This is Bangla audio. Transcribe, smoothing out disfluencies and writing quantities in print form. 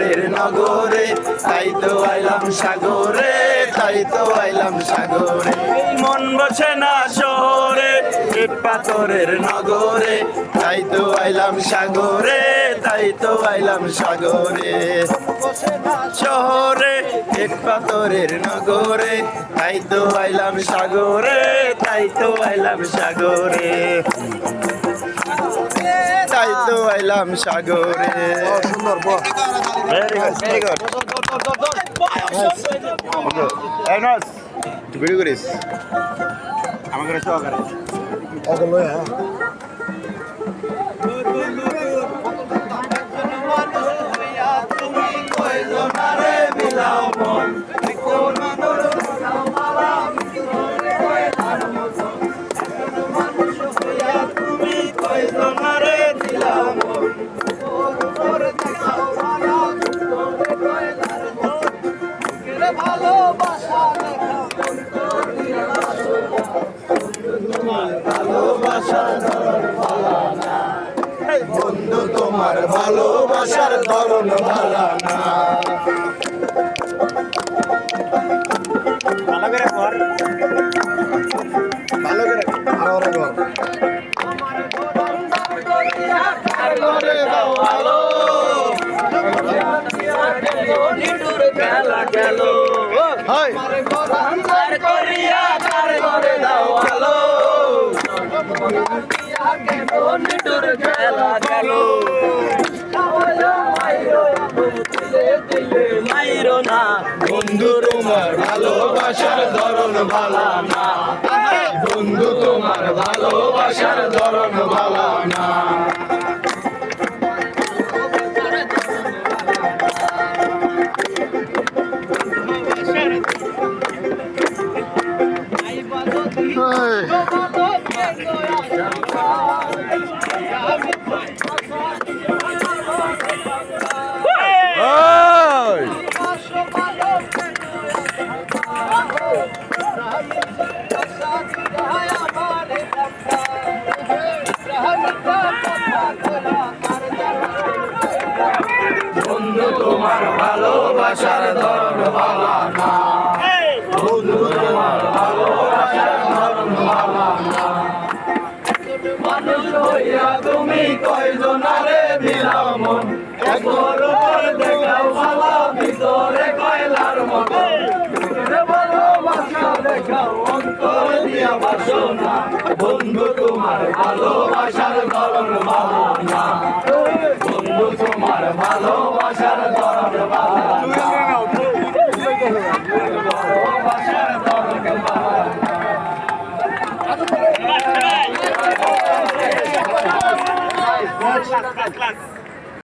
পাথরের নগরে, তাই তো আইলাম সাগরে, তাই তো আইলাম সাগরে। মন বসে না শহরে, ইট পাথরের নগরে, তাই তো আইলাম সাগরে, তাই তো আইলাম সাগরে। শহরে ইট পাথরের নগরে, তাই তো আইলাম সাগরে, তাই তো আইলাম সাগরে, তাই তো আইলাম সাগরে। সুন্দর বল। Very good, very good. Video করিস আমাকে সহকারে ওগুলো হ্যাঁ বন্ধু তোমার ভালোবাসার ধরন ভালো না। ভালো করে কর, ভালো করে আরো বল। খেলা গেল হাই করিয়া কার করে দাও আলো, নিটুর খেলা গেল। মাইরো না বন্ধু তোমার ভালোবাসার ধরন ভালো না, বন্ধু তোমার ভালোবাসার ধরন ভালো না। বন্ধু তোমার ভালোবাসার ধরন ভালো না, বন্ধু তোমার ভালোবাসার ধরন ভালো না। মানুষ হইয়া তুমি কয়জনারে দিলাম মন, একবার উপরে দেখাও ভালো, ভিতরে কয়লার মতন। ভালোবাসা দেখাও অন্তর দিয়া বাসনা, বন্ধু তোমার ভালোবাসার ধরন ভালো না, বন্ধু তোমার ভালো